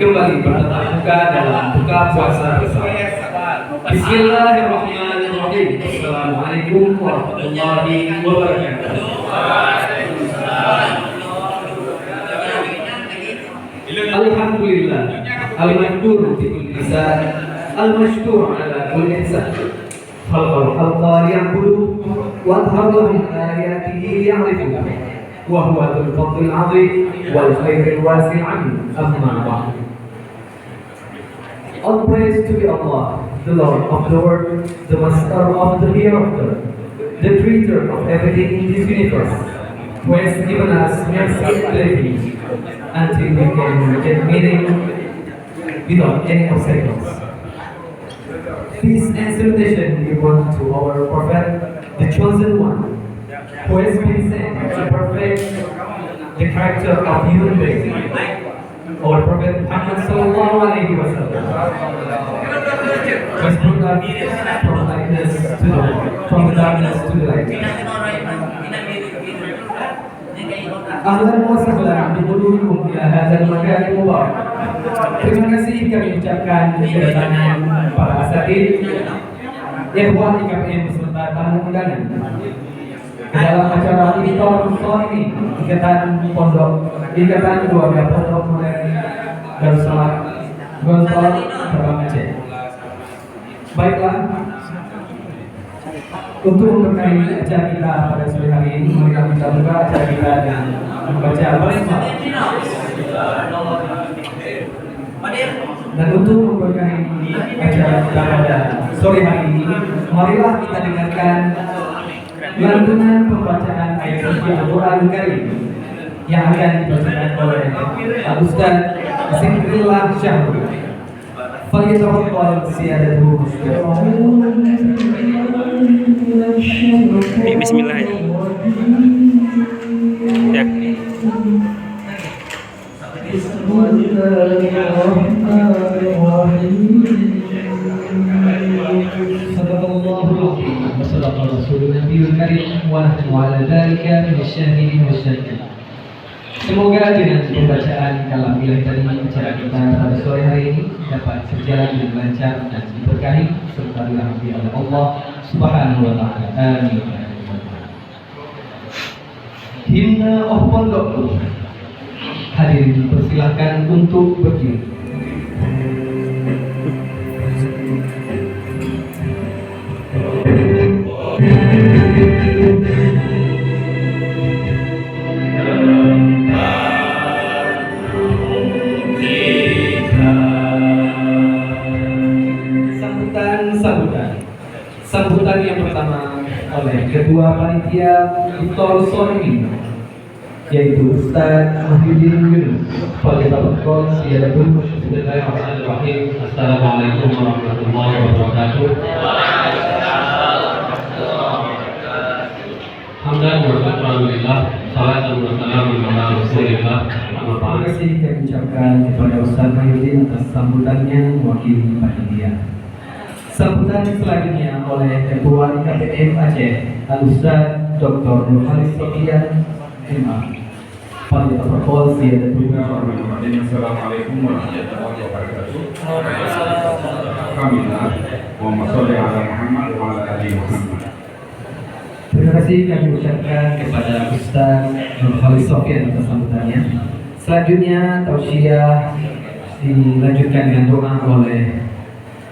kembali bertatap muka dalam buka puasa bersama. Bismillahirrahmanirrahim. Assalamualaikum warahmatullahi wabarakatuh. Alhamdulillah, al-mashkur fi kulli lisan, al-mashkur ala kulli ihsan. Khalqal khalqa liya'budu wa adhara lahum ayatihi ya'rifuhu. Wa huwa dzul fadlil 'azim wal khairil wasi' 'amin. Amma ba'd. All praise to be Allah, the Lord of the world, the Master of the hereafter, the Creator of everything in this universe, who has given us mercy and clarity until we can get meaning without any obstacles. Peace and salutation we want to our Prophet, the chosen one, who has been sent to perfect the character of human being. Our Prophet Muhammad sallallahu alaihi wasallam was brought up from the darkness to the light. Ahlan wa sahlan biqudumikum ila hadzal makan mubarak. Terima kasih kami ucapkan kedatangan para asatidz, ikhwan IKPM beserta tamu undangan ke dalam acara Iftar Sha'imin Ikatan Keluarga Pondok Modern Darussalam Gontor Terbang Aceh. Baiklah, untuk memberkahi acara kita pada sore hari ini, mari kita buka acara kita dengan membaca basmalah. Dan untuk memberkahi acara kita pada sore hari ini, marilah kita dengarkan lantunan pembacaan ayat suci Al-Quran Karim yang akan dibacakan oleh Al-Ustaz Zikrillah Syahrul. Falyatafaddal siyadatuhu mashkuran. Bismillah. Ya. Sadaqallahul azim wa sadaqa rasulun nabiyul karim wa nahnu ala dzalika minasyahidin wasyahidin. Semoga dengan pembacaan kalam ilahi tadi acara kita pada sore hari ini dapat berjalan dengan lancar dan diberkahi serta dirahmati oleh Allah Subhanahu wa taala. Amin. Himne of Pondok. Hadirin dipersilahkan untuk berdiri. Sambutan yang pertama oleh Ketua Panitia Iftar Sha'imin, yaitu Ustaz Muhyiddin Yunus. Falyatafaddal siyadatuhu. Bismillahirrahmanirrahim. Assalamualaikum warahmatullahi wabarakatuh. Hamdan wa syukrulillah, salatan wa salamun ala Rasulillah. Terima kasih kami ucapkan kepada Ustaz Muhyiddin atas sambutannya mewakili panitia. Sambutan selanjutnya oleh Ketua IKPM Aceh, Al-Ustaz Dr. Nurhalis Sofian MA. Falyatafaddal siyadatuhu. Assalamualaikum warahmatullahi wabarakatuh. Alhamdulillah. Allahumma sholli ala Muhammad wa ala ali Muhammad. Terima kasih kami ucapkan kepada Ustaz Nurhalis Sofian atas sambutannya. Selanjutnya tausiah dilanjutkan dengan doa oleh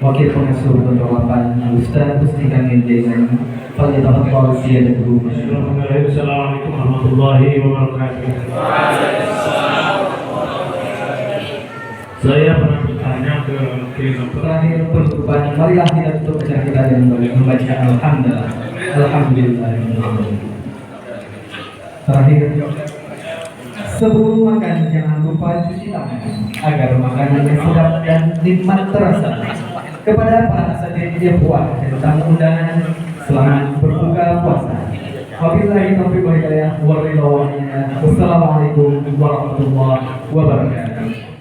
Wakil Pengasuh Pondok Lapan Ustaz Husni Kamil Jailani. Falyatafaddal siyadatuhu. Assalamualaikum warahmatullahi wabarakatuh. Saya pernah bertanya ke terakhir penutupan, marilah kita tutup acara kita dengan membaca Alhamdulillah. Alhamdulillah. Terakhir, sebelum makan jangan lupa cuci tangan agar makanannya sedap dan nikmat terasa. Kepada para asatidz yang puas dan tamu undangan, selamat berbuka puasa. Wabillahi taufiq wal hidayah. Wassalamualaikum warahmatullahi wabarakatuh.